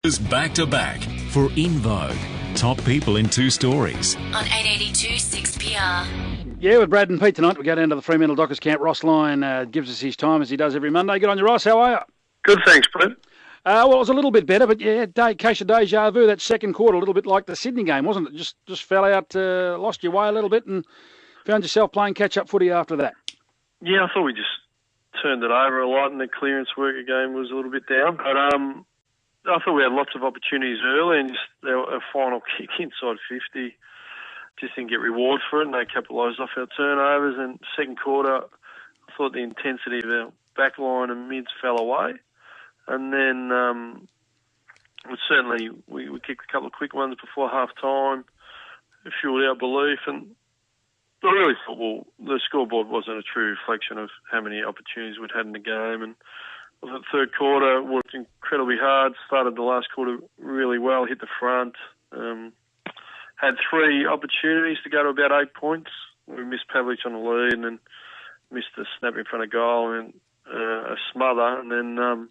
is back to back for In Vogue. Top people in two stories. On 882 6PR. Yeah, with Brad and Pete tonight, we go down to the Fremantle Dockers camp. Ross Lyon gives us his time as he does every Monday. Good on you, Ross. How are you? Good, thanks, Brett. Well, it was a little bit better, but yeah, case of deja vu. That second quarter, a little bit like the Sydney game, wasn't it? Just fell out, lost your way a little bit, and found yourself playing catch-up footy after that. Yeah, I thought we just turned it over a lot, and the clearance work again was a little bit down. But I thought we had lots of opportunities early, and just a final kick inside 50. Just didn't get reward for it, and they capitalised off our turnovers. And second quarter, I thought the intensity of our back line and mids fell away. And then we kicked a couple of quick ones before half-time, fueled our belief. And I really thought, well, the scoreboard wasn't a true reflection of how many opportunities we'd had in the game. And I thought the third quarter worked incredibly hard, started the last quarter really well, hit the front. Had three opportunities to go to about 8 points. We missed Pavlich on the lead and then missed a snap in front of goal and a smother. And then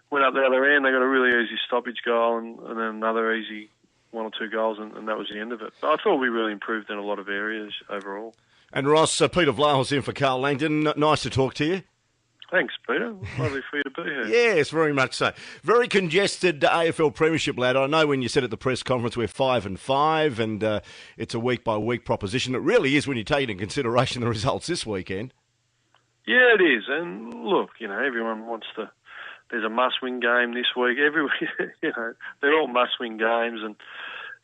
went up the other end. They got a really easy stoppage goal and then another easy one or two goals, and that was the end of it. But I thought we really improved in a lot of areas overall. And Ross, Peter Vlahos in for Carl Langdon. Nice to talk to you. Thanks, Peter. Lovely for you to be here. Yes, very much so. Very congested AFL Premiership, lad. I know when you said at the press conference we're 5-5 and it's a week-by-week proposition. It really is when you take into consideration the results this weekend. Yeah, it is. And look, everyone wants to... There's a must-win game this week. Every week, they're all must-win games, and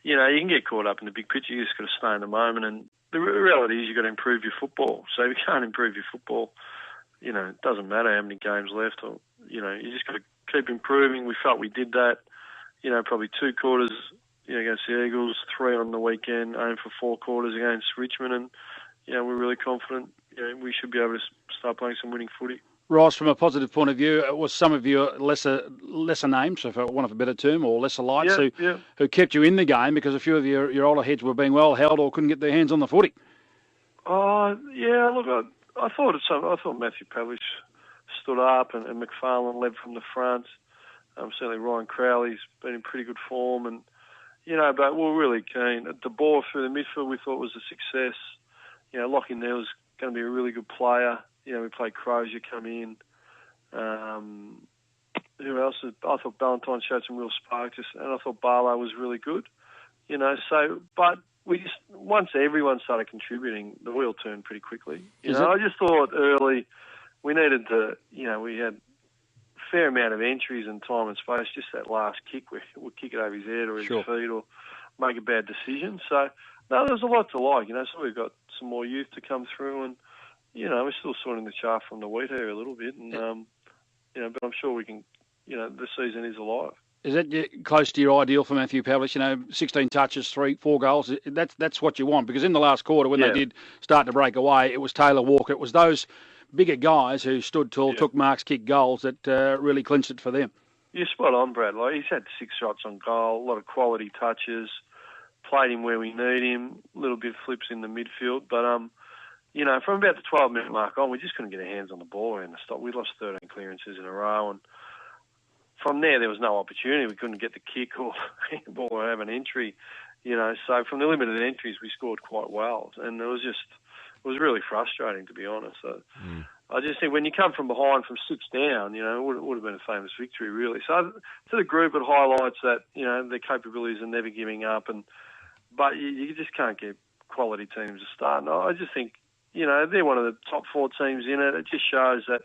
you can get caught up in the big picture. You just got to stay in the moment. And the reality is, you've got to improve your football. So if you can't improve your football, it doesn't matter how many games left. Or you just got to keep improving. We felt we did that. Probably 2 quarters, against the Eagles, 3 on the weekend, aim for 4 quarters against Richmond, and we're really confident. We should be able to start playing some winning footy. Ross, from a positive point of view, it was some of your lesser names, for want of a better term, or lesser lights, who kept you in the game because a few of your older heads were being well held or couldn't get their hands on the footy. Yeah, look, I thought Matthew Pavlich stood up and McFarlane led from the front. Certainly Ryan Crowley's been in pretty good form, and but we're really keen. The ball through the midfield we thought was a success. Lockie Neal's going to be a really good player. We played Crozier come in. Who else? I thought Ballantyne showed some real spark, and I thought Barlow was really good. But we just, once everyone started contributing, the wheel turned pretty quickly. I just thought early we needed to, we had a fair amount of entries and time and space. Just that last kick, we'll kick it over his head or his feet or make a bad decision. So, no, there's a lot to like, so we've got some more youth to come through, and we're still sorting the chaff from the wheat here a little bit, and but I'm sure we can. The season is alive. Is that close to your ideal for Matthew Pavlich? 16 touches, 4 goals. That's what you want, because in the last quarter when they did start to break away, it was Taylor Walker. It was those bigger guys who stood tall, took marks, kicked goals that really clinched it for them. You're spot on, Brad. He's had 6 shots on goal, a lot of quality touches, played him where we need him, a little bit of flips in the midfield, but from about the 12-minute mark on, we just couldn't get our hands on the ball around the stop. We lost 13 clearances in a row, and from there was no opportunity. We couldn't get the kick or handball or have an entry, So from the limited entries, we scored quite well, and it was really frustrating, to be honest. So I just think when you come from behind from 6 down, it would have been a famous victory, really. So to the group, it highlights that their capabilities are never giving up, but you just can't get quality teams to start. And I just think. They're one of the top 4 teams in it. It just shows that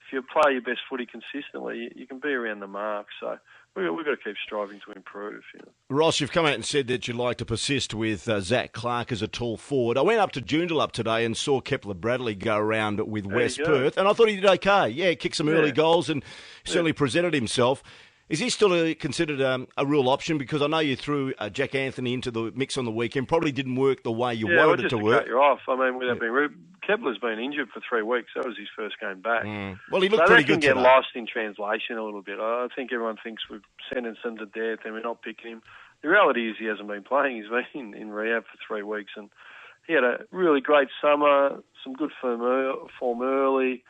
if you play your best footy consistently, you can be around the mark. So we've got to keep striving to improve. Ross, you've come out and said that you'd like to persist with Zach Clark as a tall forward. I went up to Joondalup today and saw Kepler Bradley go around with West Perth, and I thought he did okay. Yeah, he kicked some early goals and certainly presented himself. Is he still considered a real option? Because I know you threw Jack Anthony into the mix on the weekend. Probably didn't work the way you wanted it to work. Cut you off. Without being rude, Kepler's been injured for 3 weeks. That was his first game back. Well, he looked pretty good today. That can get lost in translation a little bit. I think everyone thinks we've sentenced him to death and we're not picking him. The reality is he hasn't been playing. He's been in rehab for 3 weeks, and he had a really great summer, some good form early,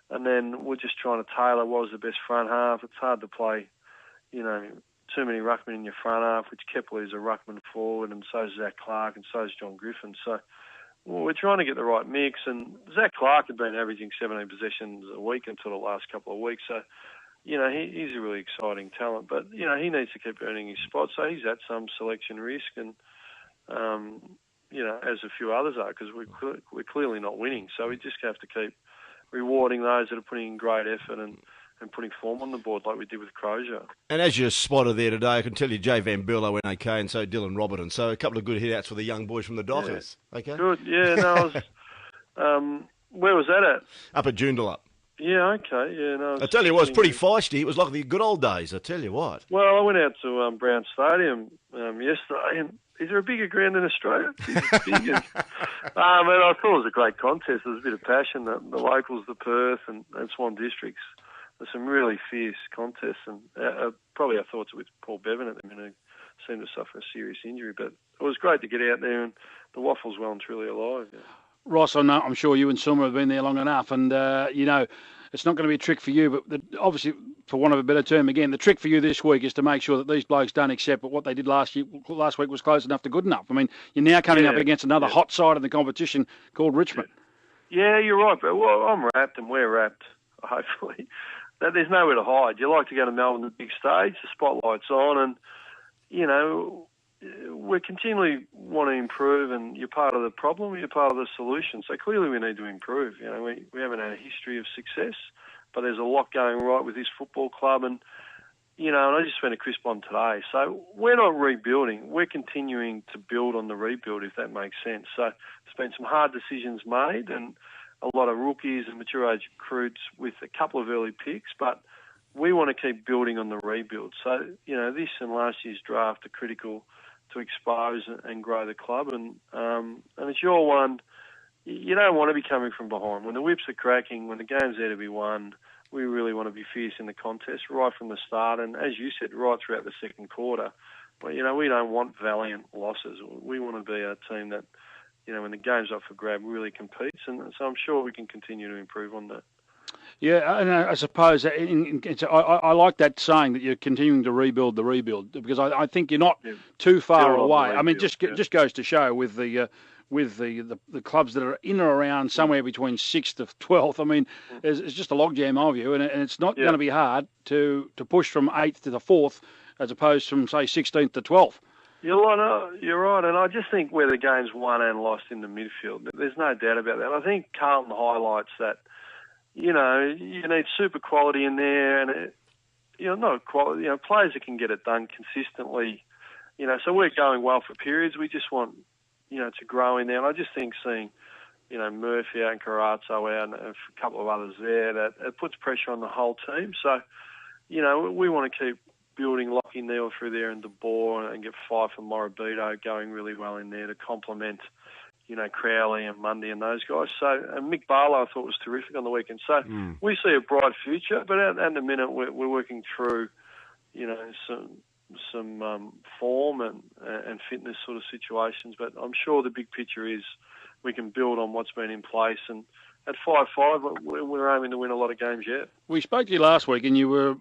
and then we're just trying to tailor what was the best front half. It's hard to play too many ruckmen in your front half, which Kepler is a ruckman forward, and so is Zach Clark, and so is John Griffin. So we're trying to get the right mix, and Zach Clark had been averaging 17 possessions a week until the last couple of weeks. So, he's a really exciting talent, but, he needs to keep earning his spot. So he's at some selection risk, and, as a few others are, because we're clearly not winning. So we just have to keep rewarding those that are putting in great effort and putting form on the board like we did with Crozier. And as you spotted there today, I can tell you Jay Van Burlo went okay, and so Dylan Robertson. So a couple of good hit-outs for the young boys from the Dockers. Yeah. Okay. Good, yeah. No, I was, where was that at? Up at Joondalup. Yeah, okay. Yeah, no. I tell you what, it was pretty feisty. It was like the good old days, I tell you what. Well, I went out to Brown Stadium yesterday, and is there a bigger ground in Australia? It's big. And I thought it was a great contest. There was a bit of passion. The locals, the Perth and Swan districts, there's some really fierce contests. And probably our thoughts are with Paul Bevan at the minute, who seemed to suffer a serious injury. But it was great to get out there, and the waffle's well and truly alive. Yeah. Ross, I'm sure you and Summer have been there long enough, and it's not going to be a trick for you, but obviously, for want of a better term, again, the trick for you this week is to make sure that these blokes don't accept that what they did last week was close enough to good enough. I mean, you're now coming up against another hot side in the competition called Richmond. Yeah, you're right, but I'm wrapped and we're wrapped, hopefully. There's nowhere to hide. You like to go to Melbourne, the big stage, the spotlight's on, and, we continually want to improve, and you're part of the problem, you're part of the solution. So clearly we need to improve. We haven't had a history of success, but there's a lot going right with this football club, and I just spent a crisp on today. So we're not rebuilding. We're continuing to build on the rebuild, if that makes sense. So there's been some hard decisions made, and a lot of rookies and mature age recruits with a couple of early picks, but we want to keep building on the rebuild. So, this and last year's draft are critical to expose and grow the club, and it's your one. You don't want to be coming from behind. When the whips are cracking, when the game's there to be won, we really want to be fierce in the contest right from the start, and as you said, right throughout the second quarter. But, we don't want valiant losses. We want to be a team that, when the game's up for grab, really competes, and so I'm sure we can continue to improve on that. Yeah, and I suppose I like that saying that you're continuing to rebuild the rebuild, because I think you're not too far away. I mean, just goes to show with the clubs that are in or around somewhere between 6th to 12th. I mean, it's just a logjam of you, and it's not going to be hard to push from 8th to the 4th as opposed from, say, 16th to 12th. You're right, and I just think where the game's won and lost in the midfield, there's no doubt about that. I think Carlton highlights that. You need super quality in there, and not quality. Players that can get it done consistently. So we're going well for periods. We just want, to grow in there. And I just think seeing, Murphy out and Carazzo out and a couple of others there, that it puts pressure on the whole team. So, we want to keep building Lockie Neal through there and De Boer, and get Fife and Morabito going really well in there to complement, Crowley and Mundy and those guys. So, and Mick Barlow I thought was terrific on the weekend. So we see a bright future, but at the minute we're working through, some form and fitness sort of situations. But I'm sure the big picture is we can build on what's been in place. And at 5-5, we're aiming to win a lot of games yet. We spoke to you last week, and you were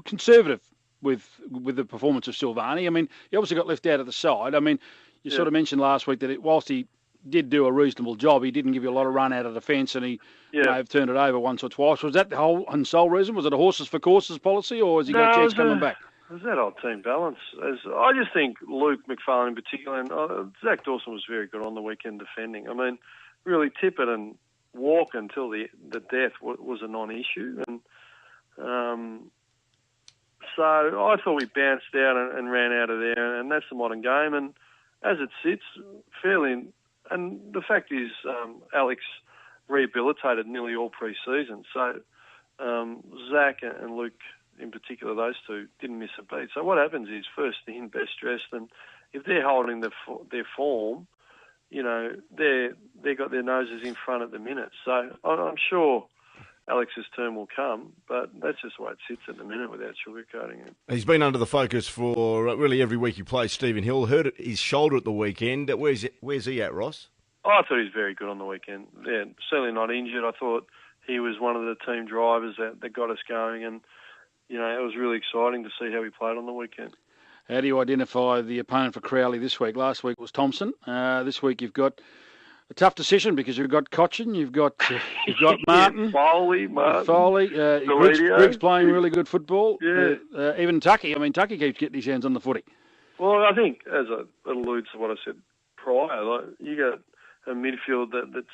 conservative with the performance of Silvani. I mean, he obviously got left out of the side. I mean, you sort of mentioned last week that whilst he did do a reasonable job, he didn't give you a lot of run out of defence, and he may have turned it over once or twice. Was that the whole and sole reason? Was it a horses for courses policy, or has he got a chance coming back? It was that old team balance. I just think Luke McFarlane in particular, and Zach Dawson was very good on the weekend defending. I mean, really Tippett and Walk until the death was a non-issue. And so I thought we bounced out and ran out of there, and that's the modern game. And as it sits, fairly... And the fact is, Alex rehabilitated nearly all pre-season. So Zach and Luke, in particular, those two, didn't miss a beat. So what happens is, first in, best dressed, and if they're holding their form, they got their noses in front at the minute. So I'm sure Alex's turn will come, but that's just the way it sits at the minute without sugarcoating it. He's been under the focus for really every week he plays. Stephen Hill hurt his shoulder at the weekend. Where's he at, Ross? I thought he was very good on the weekend. Yeah, certainly not injured. I thought he was one of the team drivers that got us going, and it was really exciting to see how he played on the weekend. How do you identify the opponent for Crowley this week? Last week was Thompson. This week you've got a tough decision because you've got Cochin, you've got Martin, Foley, Griggs playing really good football. Yeah. Even Tucky. I mean, Tucky keeps getting his hands on the footy. Well, I think it alludes to what I said prior. Like, you got a midfield that's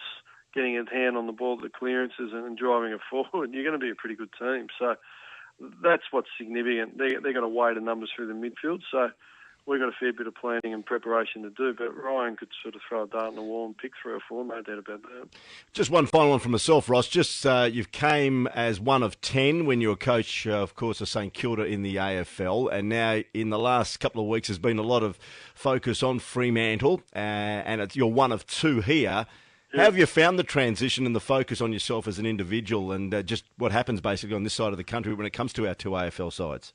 getting its hand on the ball at the clearances and driving it forward. You're going to be a pretty good team. So that's what's significant. They're going to weigh the numbers through the midfield. So we've got a fair bit of planning and preparation to do, but Ryan could sort of throw a dart in the wall and pick 3 or 4, no doubt about that. Just one final one from myself, Ross. Just you've came as one of 10 when you were coach, of course, of St Kilda in the AFL, and now in the last couple of weeks there's been a lot of focus on Fremantle, and you're one of 2 here. Yeah. How have you found the transition and the focus on yourself as an individual and just what happens basically on this side of the country when it comes to our 2 AFL sides?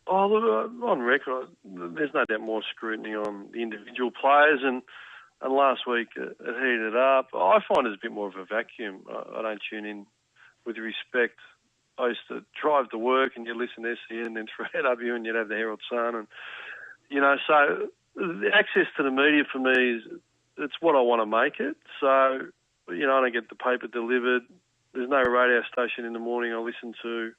Oh, look, on record, there's no doubt more scrutiny on the individual players, and last week it heated up. I find it's a bit more of a vacuum. I don't tune in with respect. I used to drive to work and you'd listen to SEN and then 3AW and you'd have the Herald Sun. And, so the access to the media for me it's what I want to make it. So, I don't get the paper delivered. There's no radio station in the morning I listen to.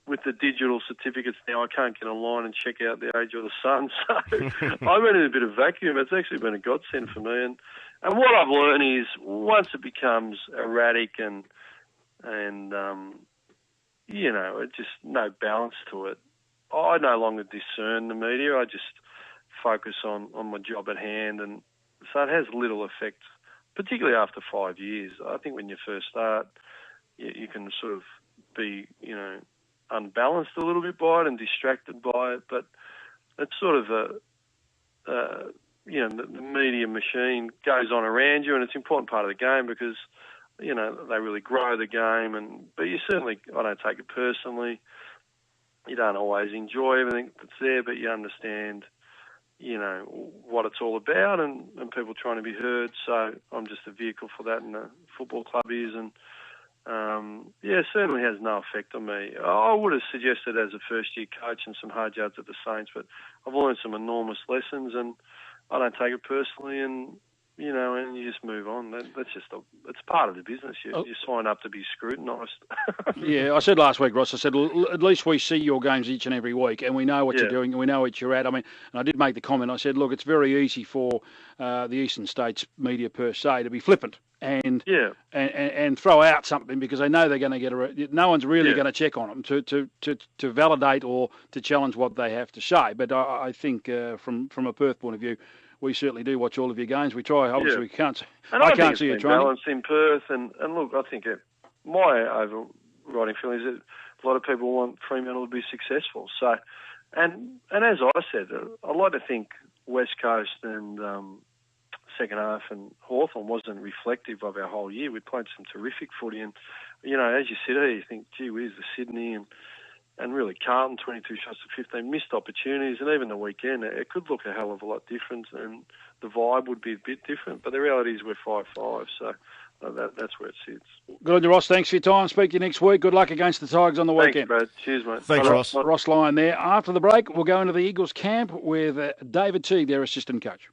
With the digital certificates now, I can't get online and check out the Age or the Sun. So I've been in a bit of vacuum. It's actually been a godsend for me. And what I've learned is once it becomes erratic and it's just no balance to it, I no longer discern the media. I just focus on my job at hand. And so it has little effect, particularly after 5 years. I think when you first start, you can sort of be, unbalanced a little bit by it and distracted by it, but it's sort of the media machine goes on around you, and it's an important part of the game because they really grow the game. But you certainly, I don't take it personally. You don't always enjoy everything that's there, but you understand what it's all about and people trying to be heard. So I'm just a vehicle for that, and the football club is. And it certainly has no effect on me. I would have suggested as a first-year coach and some hard yards at the Saints, but I've learned some enormous lessons, and I don't take it personally, and you just move on. That's just it's part of the business. You sign up to be scrutinised. Yeah, I said last week, Ross, I said, at least we see your games each and every week, and we know what you're doing, and we know what you're at. I mean, and I did make the comment, I said, look, it's very easy for the Eastern States media per se to be flippant and throw out something because they know they're going to get no one's really going to check on them to validate or to challenge what they have to say. But I think from a Perth point of view, we certainly do watch all of your games. We try. Obviously, we can't. I can't see you training. Balance in Perth, and look, I think my overriding feeling is that a lot of people want Fremantle to be successful. So, and as I said, I like to think West Coast and second half and Hawthorn wasn't reflective of our whole year. We played some terrific footy, and as you sit here, you think, gee whiz, the Sydney and really Carlton, 22 shots to 15, missed opportunities, and even the weekend, it could look a hell of a lot different, and the vibe would be a bit different. But the reality is we're 5-5, so that's where it sits. Good on you, Ross. Thanks for your time. Speak to you next week. Good luck against the Tigers on the weekend. Thanks, Brad. Cheers, mate. Thanks, Ross. Ross Lyon there. After the break, we'll go into the Eagles camp with David Teague, their assistant coach.